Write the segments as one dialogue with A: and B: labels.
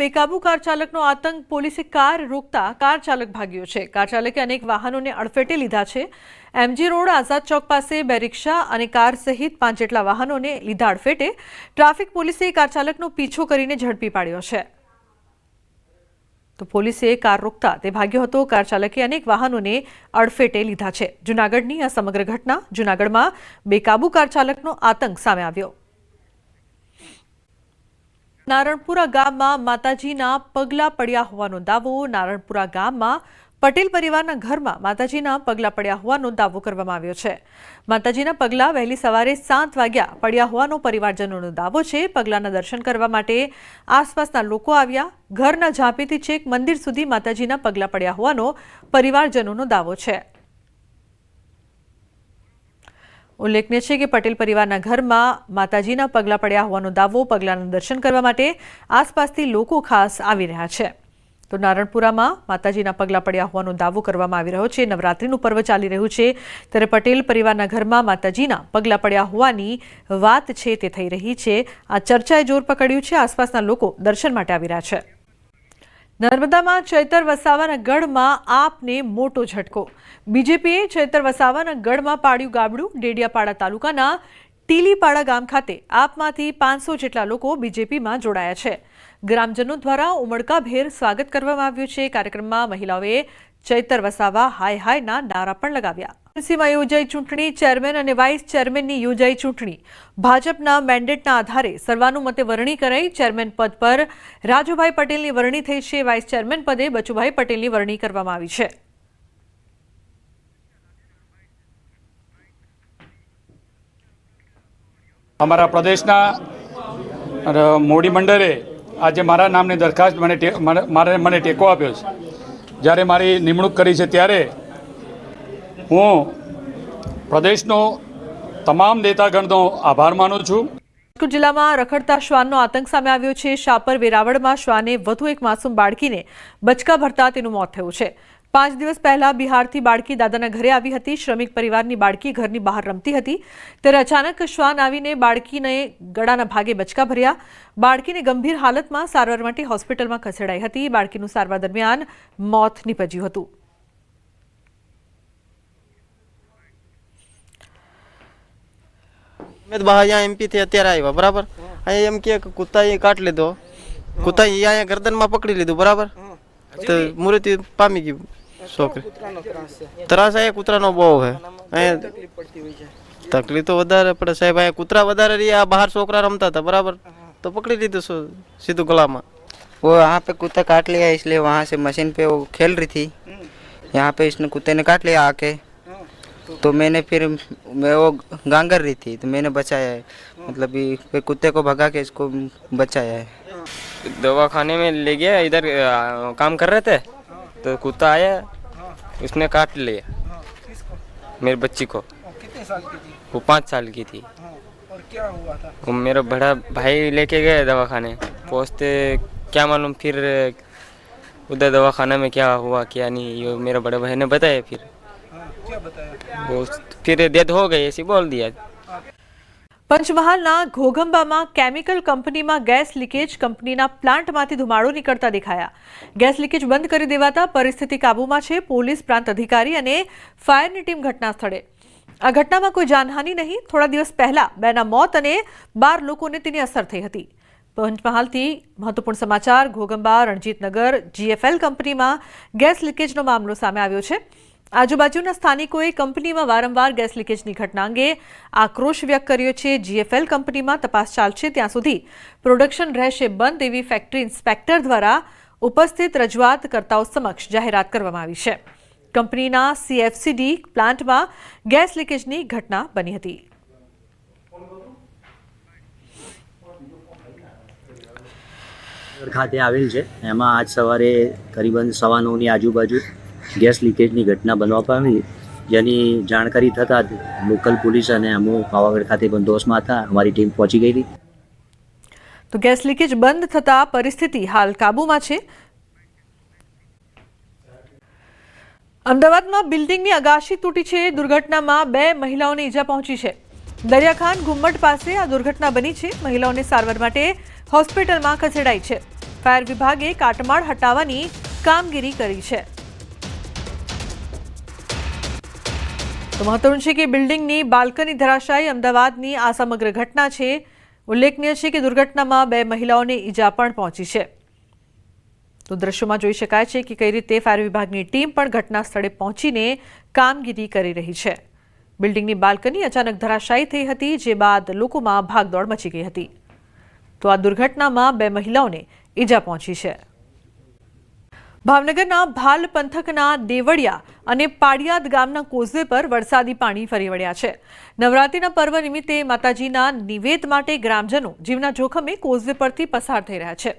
A: બેકાબુ car ચાલકનો આતંક, પોલીસે car રોકતા car ચાલક ભાગ્યો છે। કાર ચાલકે અનેક વાહનોને અડફેટે લીધા છે। એમજી રોડ આઝાદ ચોક પાસે 2 રિક્ષા અને કાર સહિત 5 જેટલા વાહનોને લીધા અડફેટે। ટ્રાફિક પોલીસે કાર ચાલકનો પીછો કરીને ઝડપી પાડ્યો છે। તો પોલીસે કાર રોકતા તે ભાગ્યો હતો। કાર ચાલકે અનેક વાહનોને અડફેટે લીધા છે। જૂનાગઢની આ સમગ્ર ઘટના। જૂનાગઢમાં બેકાબુ કાર ચાલકનો આતંક સામે આવ્યો। નારણપુરા ગામમાં માતાજીના પગલા પડ્યા હોવાનો દાવો। નારણપુરા ગામમાં પટેલ પરિવારના ઘરમાં માતાજીના પગલા પડ્યા હોવાનો દાવો કરવામાં આવ્યો છે। માતાજીના પગલા વહેલી સવારે 7 વાગ્યા પડ્યા હોવાનો પરિવારજનોનો દાવો છે। પગલાના દર્શન કરવા માટે આસપાસના લોકો આવ્યા। ઘરના ઝાંપીથી છેક મંદિર સુધી માતાજીના પગલા પડ્યા હોવાનો પરિવારજનોનો દાવો છે। ઉલ્લેખનીય છે કે પટેલ પરિવારના ઘરમાં માતાજીના પગલા પડ્યા હોવાનો દાવો। પગલાના દર્શન કરવા માટે આસપાસથી લોકો ખાસ આવી રહ્યા છે। તો નારણપુરામાં માતાજીના પગલા પડ્યા હોવાનો દાવો કરવામાં આવી રહ્યો છે। નવરાત્રિનું પર્વ ચાલી રહ્યું છે ત્યારે પટેલ પરિવારના ઘરમાં માતાજીના પગલા પડ્યા હોવાની વાત છે તે થઈ રહી છે। આ ચર્ચાએ જોર પકડ્યું છે। આસપાસના લોકો દર્શન માટે આવી રહ્યા છે। નર્મદામાં ચૈતર વસાવાના ગઢમાં આપને મોટો ઝટકો। બીજેપીએ ચૈતર વસાવાના ગઢમાં પાડ્યું ગાબડું। ડેડિયાપાડા તાલુકાના ટીલીપાડા ગામ ખાતે આપમાંથી 500 જેટલા લોકો બીજેપીમાં જોડાયા છે। ગ્રામજનો દ્વારા ઉમળકાભેર સ્વાગત કરવામાં આવ્યું છે। કાર્યક્રમમાં મહિલાઓએ ચૈતર વસાવા હાય હાયના નારા પણ લગાવ્યા। એમસીમાં યોજાઈ ચૂંટણી। ચેરમેન અને વાઇસ ચેરમેનની યોજાઈ ચૂંટણી। ભાજપના મેન્ડેટના આધારે સર્વાનુમતે વરણી કરાઈ। ચેરમેન પદ પર રાજુભાઈ પટેલની વરણી થઈ છે। વાઇસ ચેરમેન પદે બચુભાઈ પટેલની વરણી કરવામાં આવી છે।
B: અમારા પ્રદેશના મોવડી મંડળે આજે મારા નામની દરખાસ્ત મને ટેકો આપ્યો છે। જ્યારે મારી નિમણૂક કરી છે ત્યારે હું પ્રદેશનો તમામ નેતાગણનો આભાર માનું છું।
A: રાજકોટ જિલ્લામાં રખડતા શ્વાનનો આતંક સામે આવ્યો છે। શાપર વેરાવળમાં શ્વાને વધુ એક માસૂમ બાળકીને બચકા ભરતા તેનું મોત થયું છે। 5 દિવસ પહેલા બિહારથી બાળકી દાદાના ઘરે આવી હતી। શ્રમિક પરિવારની બાળકી ઘરની બહાર રમતી હતી ત્યારે અચાનક શ્વાન આવીને બાળકીને ગળાના ભાગે બચકા ભર્યા। બાળકીને ગંભીર હાલતમાં સારવાર માટે હોસ્પિટલમાં ખસેડાઈ હતી। બાળકીનું સારવાર દરમિયાન મોત નીપજ્યું હતું।
C: एमपी थे अत्यारे आव्या बराबर। अहीं एम के कुत्ताए काट लीधो। कुत्ताए अहीं गर्दन में पकड़ी लीधुं बराबर। तो मृत्यु पामी गई छोकरी। त्रास है कूतरानो बહુ है। तकलीफ तो વધારે પડે સાહેબ। આ કૂતરા વધારે રહ્યા બહાર છોકરા રમતા હતા બરાબર तो पकड़ी लीधो सीधो गला में।
D: वो यहाँ पे कुत्ता काट लिया इसलिए वहाँ से मशीन पे वो खेल रही थी। यहाँ पे इसने कुत्ते ने काट लिया आके तो मैंने फिर मैं वो गांगर रही थी तो मैंने बचाया है। मतलब फिर कुत्ते को भगा के इसको बचाया है।
E: दवाखाने में ले गया। इधर काम कर रहे थे तो कुत्ता आया उसने काट लिया मेरे बच्ची को।
F: कितने साल की थी?
E: वो 5 साल की थी।
F: और क्या हुआ था?
E: वो मेरा बड़ा भाई लेके गए दवाखाने। पहुँचते क्या मालूम फिर उधर दवाखाना में क्या हुआ क्या नहीं ये मेरे बड़े भाई ने बताया। फिर
F: क्या बताया?
E: वो फिर डेथ हो गई ऐसी बोल दिया।
A: પંચમહાલના ઘોઘંબામાં કેમિકલ કંપનીમાં ગેસ લીકેજ। કંપનીના પ્લાન્ટમાંથી ધુમાડો નીકળતા દેખાયા। ગેસ લીકેજ બંધ કરી દેવાતા પરિસ્થિતિ કાબૂમાં છે। પોલીસ પ્રાંત અધિકારી અને ફાયરની ટીમ ઘટના સ્થળે। આ ઘટનામાં કોઈ જાનહાનિ નહીં। થોડા દિવસ પહેલા 2ના મોત અને 12 લોકોને તેની અસર થઈ હતી। પંચમહાલથી મહત્વપૂર્ણ સમાચાર। ઘોઘંબા રણજીતનગર GFL કંપનીમાં ગેસ લીકેજનો મામલો સામે આવ્યો છે। આજુબાજુના સ્થાનિકોએ કંપનીમાં વારંવાર ગેસ લીકેજની ઘટના અંગે આક્રોશ વ્યક્ત કર્યો છે। GFL કંપનીમાં તપાસ ચાલશે ત્યાં સુધી પ્રોડક્શન રહેશે બંધ એવી ફેક્ટરી ઇન્સ્પેક્ટર દ્વારા ઉપસ્થિત રજૂઆતકર્તાઓ સમક્ષ જાહેરાત કરવામાં આવી છે। કંપનીના CFCD પ્લાન્ટમાં ગેસ લીકેજની ઘટના બની હતી।
G: ખાતે આવેલ છે એમાં આજ સવારે કરીબન 9:15 આજુબાજુ ગેસ લીકેજની ઘટના બનવા પામી જેની જાણકારી થતાં લોકલ પોલીસ અને અમો પાવાગઢ ખાતે બંદોબસ્તમાં હતા। અમારી ટીમ પહોંચી ગઈ હતી।
A: તો ગેસ લીકેજ બંધ થતા પરિસ્થિતિ હાલ કાબૂમાં છે। અમદાવાદમાં બિલ્ડિંગની અગાશી તૂટી છે। દુર્ઘટનામાં 2 મહિલાઓને ઈજા પહોંચી છે। દરિયાખાન ઘુમ્મટ પાસે આ દુર્ઘટના બની છે। મહિલાઓને સારવાર માટે હોસ્પિટલમાં ખસેડાઈ છે। ફાયર વિભાગે કાટમાળ હટાવવાની કામગીરી કરી છે। તો મહત્વનું છે કે બિલ્ડિંગની બાલ્કની ધરાશાયી અમદાવાદની આ સમગ્ર ઘટના છે। ઉલ્લેખનીય છે કે દુર્ઘટનામાં 2 મહિલાઓને ઈજા પણ પહોંચી છે। તો દ્રશ્યોમાં જોઈ શકાય છે કે કઈ રીતે ફાયર વિભાગની ટીમ પણ ઘટના સ્થળે પહોંચીને કામગીરી કરી રહી છે। બિલ્ડિંગની બાલ્કની અચાનક ધરાશાયી થઈ હતી, જે બાદ લોકોમાં ભાગદોડ મચી ગઈ હતી। તો આ દુર્ઘટનામાં 2 મહિલાઓને ઈજા પહોંચી છે। ભાવનગરના ભાલ પંથકના દેવળિયા અને પાડિયાદ ગામના કોઝવે પર વરસાદી પાણી ફરી વળ્યા છે। નવરાત્રિના પર્વ નિમિત્તે માતાજીના નિવેદ માટે ગ્રામજનો જીવના જોખમે કોઝવે પરથી પસાર થઈ રહ્યા છે।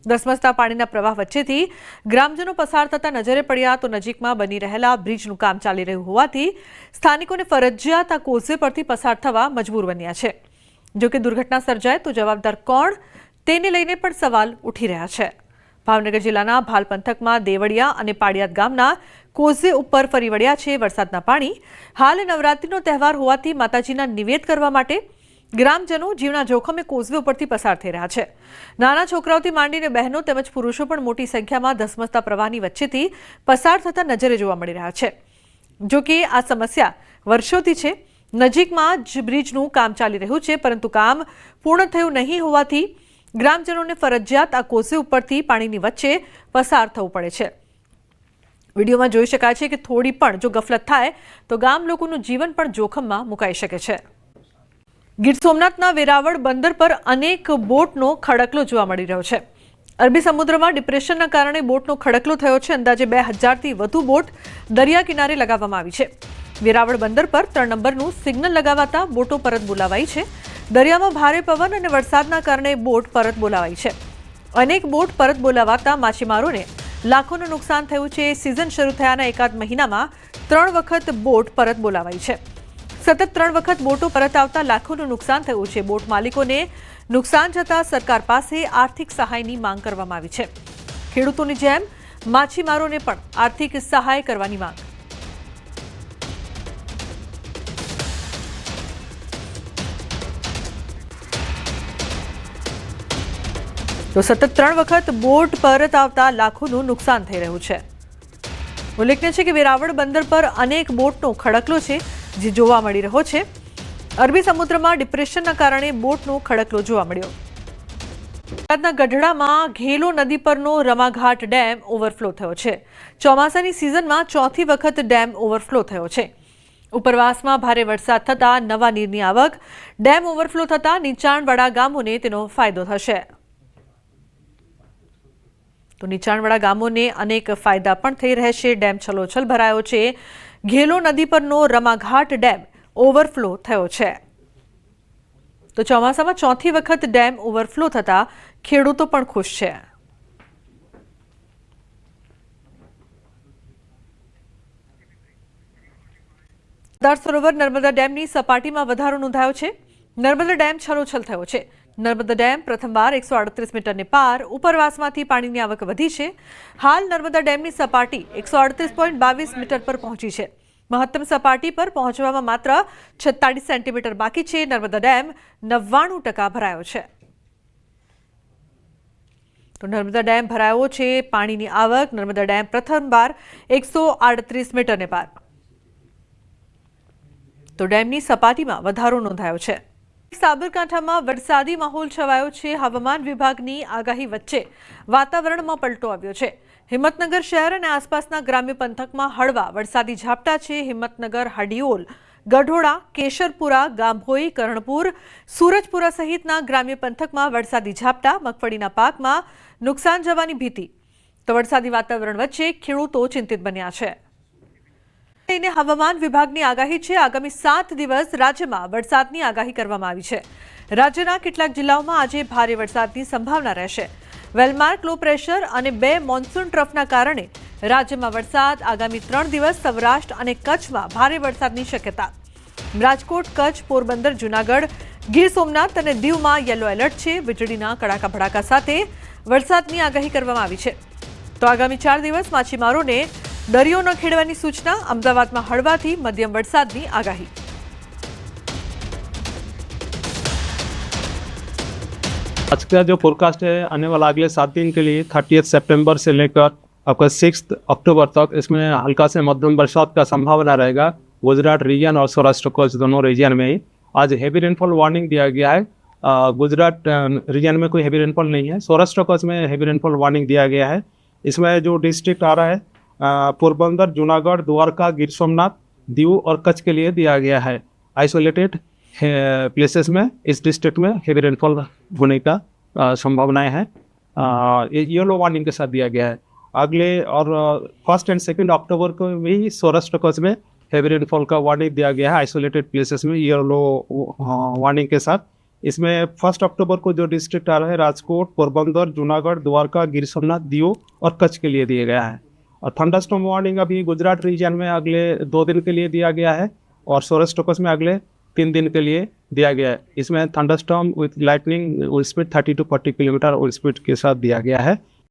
A: ધસમસતા પાણીના પ્રવાહ વચ્ચેથી ગ્રામજનો પસાર થતા નજરે પડ્યા તો નજીકમાં બની રહેલા બ્રિજનું કામ ચાલી રહ્યું હોવાથી સ્થાનિકોને ફરજિયાત આ કોઝવે પરથી પસાર થવા મજબૂર બન્યા છે। જોકે દુર્ઘટના સર્જાય તો જવાબદાર કોણ તેને લઈને પણ સવાલ ઉઠી રહ્યા છે। ભાવનગર જિલ્લાના ભાલ પંથકમાં દેવળિયા અને પાડિયાદ ગામના કોઝવે ઉપર ફરી વળ્યા છે વરસાદના પાણી। હાલ નવરાત્રિનો તહેવાર હોવાથી માતાજીના નિવેદ કરવા માટે ગ્રામજનો જીવના જોખમે કોઝવે ઉપરથી પસાર થઈ રહ્યા છે। નાના છોકરાઓથી માંડીને બહેનો તેમજ પુરુષો પણ મોટી સંખ્યામાં ધસમસતા પ્રવાહની વચ્ચેથી પસાર થતા નજરે જોવા મળી રહ્યા છે। જો કે આ સમસ્યા વર્ષોથી છે। નજીકમાં જ બ્રિજનું કામ ચાલી રહ્યું છે, પરંતુ કામ પૂર્ણ થયું નહીં હોવાથી ગ્રામજનોને ફરજિયાત આ કોઝવે ઉપરથી પાણીની વચ્ચે પસાર થવું પડે છે। વિડીયોમાં જોઈ શકાય છે કે થોડી પણ જો ગફલત થાય તો ગામ લોકોનું જીવન પણ જોખમમાં મુકાઈ શકે છે। ગીર સોમનાથના વેરાવળ બંદર પર અનેક બોટનો ખડકલો જોવા મળી રહ્યો છે। અરબી સમુદ્રમાં ડિપ્રેશનના કારણે બોટનો ખડકલો થયો છે। અંદાજે 2000થી વધુ બોટ દરિયા કિનારે લગાવવામાં આવી છે। વેરાવળ બંદર પર 3 નંબરનું સિગ્નલ લગાવાતા બોટો પરત બોલાવાઈ છે। દરિયામાં ભારે પવન અને વરસાદના કારણે બોટ પરત બોલાવાઈ છે। અનેક બોટ પરત બોલાવાતા માછીમારોને લાખોનું નુકસાન થયું છે। સિઝન શરૂ થયાના એકાદ મહિનામાં 3 વખત બોટ પરત બોલાવાઈ છે। સતત 3 વખત બોટો પરત આવતા લાખોનું નુકસાન થયું છે। બોટ માલિકોને નુકસાન જતા સરકાર પાસે આર્થિક સહાયની માંગ કરવામાં આવી છે। ખેડૂતોની જેમ માછીમારોને પણ આર્થિક સહાય કરવાની માંગ। તો સતત 3 વખત બોટ પરત આવતા લાખોનું નુકસાન થઈ રહ્યું છે। ઉલ્લેખનીય છે કે વેરાવળ બંદર પર અનેક બોટનો ખડકલો છે, જે જોવા મળી રહ્યો છે। અરબી સમુદ્રમાં ડિપ્રેશનના કારણે બોટનો ખડકલો જોવા મળ્યો। ગુજરાતના ગઢડામાં ઘેલો નદી પરનો રમાઘાટ ડેમ ઓવરફ્લો થયો છે। ચોમાસાની સિઝનમાં 4થી વખત ડેમ ઓવરફ્લો થયો છે। ઉપરવાસમાં ભારે વરસાદ થતાં નવા નીરની આવક, ડેમ ઓવરફ્લો થતાં નીચાણવાળા ગામોને તેનો ફાયદો થશે। તો નીચાણવાળા ગામોને અનેક ફાયદા પણ થઈ રહેશે। ડેમ છલોછલ ભરાયો છે। ઘેલો નદી પરનો રમાઘાટ ડેમ ઓવરફ્લો થયો છે। તો ચોમાસામાં 4થી વખત ડેમ ઓવરફ્લો થતા ખેડૂતો પણ ખુશ છે। સરદાર સરોવર નર્મદા ડેમની સપાટીમાં વધારો નોંધાયો છે। નર્મદા ડેમ છલોછલ થયો છે। નર્મદા ડેમ પ્રથમવાર 138 મીટરને પાર। ઉપરવાસમાંથી પાણીની આવક વધી છે। હાલ નર્મદા ડેમની સપાટી 138.22 મીટર પર પહોંચી છે। મહત્તમ સપાટી પર પહોંચવામાં માત્ર 46 સેન્ટીમીટર બાકી છે। નર્મદા ડેમ 99% ભરાયો છે। તો નર્મદા ડેમ ભરાયો છે। પાણીની આવક નર્મદા ડેમ પ્રથમવાર 138 મીટરને પાર। તો ડેમની સપાટીમાં વધારો નોંધાયો છે। સાબરકાંઠામાં વરસાદી માહોલ છવાયો છે। હવામાન વિભાગની આગાહી વચ્ચે વાતાવરણમાં પલટો આવ્યો છે। હિંમતનગર શહેર અને આસપાસના ગ્રામ્ય પંથકમાં હળવા વરસાદી ઝાપટા છે। હિંમતનગર, હડિયોલ, ગઢોડા, કેશરપુરા, ગાંભોઈ, કરણપુર, સુરજપુરા સહિતના ગ્રામ્ય પંથકમાં વરસાદી ઝાપટા। મગફળીના પાકમાં નુકસાન જવાની ભીતિ। તો વરસાદી વાતાવરણ વચ્ચે ખેડૂતો ચિંતિત બન્યા છે। લઈને હવામાન વિભાગની આગાહી છે। આગામી 7 દિવસ રાજ્યમાં વરસાદની આગાહી કરવામાં આવી છે। રાજ્યના કેટલાક જિલ્લાઓમાં આજે ભારે વરસાદની સંભાવના રહેશે। વેલમાર્ક લો પ્રેશર અને 2 મોન્સૂન ટ્રફના કારણે રાજ્યમાં વરસાદ। આગામી 3 દિવસ સૌરાષ્ટ્ર અને કચ્છમાં ભારે વરસાદની શક્યતા। રાજકોટ, કચ્છ, પોરબંદર, જૂનાગઢ, ગીર સોમનાથ અને દીવમાં યલો એલર્ટ છે। વીજળીના કડાકા ભડાકા સાથે વરસાદની આગાહી કરવામાં આવી છે। તો આગામી 4 દિવસ માછીમારોને દરિયો ન ખેડવાની સૂચના। અમદાવાદમાં હળવાથી મધ્યમ વરસાદની આગાહી।
H: आज का जो फोरकास्ट है आने वाला अगले 7 दिन के लिए 30 सितंबर से लेकर आपका 6 अक्टूबर तक इसमें हल्का से मध्यम बरसात का संभावना रहेगा गुजरात रीजन और सौराष्ट्र कच्छ दोनों रीजन में ही। आज हैवी रेनफॉल वार्निंग दिया गया है। गुजरात रीजन में कोई हैवी रेनफॉल नहीं है, सौराष्ट्र कच्छ में हैवी रेनफॉल वार्निंग दिया गया है। इसमें जो डिस्ट्रिक्ट आ रहा है पोरबंदर, जूनागढ़, द्वारका, गिर सोमनाथ, दीव और कच्छ के लिए दिया गया है। आइसोलेटेड प्लेसेस में इस डिस्ट्रिक्ट में हैवी रेनफॉल होने का संभावनाएं है। येलो वार्निंग के साथ दिया गया है। अगले और 1 और 2 अक्टूबर को भी सौराष्ट्र कच्छ में हैवी रेनफॉल का वार्निंग दिया गया है आइसोलेटेड प्लेसेस में येलो वार्निंग के साथ। इसमें 1 अक्टूबर को जो डिस्ट्रिक्ट आ रहा है राजकोट, पोरबंदर, जूनागढ़, द्वारका, गिर सोमनाथ, दीव और कच्छ के लिए दिया गया है। और थंडरस्टॉर्म वार्निंग अभी गुजरात रीजन में अगले 2 दिन के लिए दिया गया है और सौराष्ट्र कच्छ में अगले 3 दिन के लिए दिया गया है। इसमें thunderstorm with lightning speed 30 to 40 kilometre speed के साथ दिया गया है।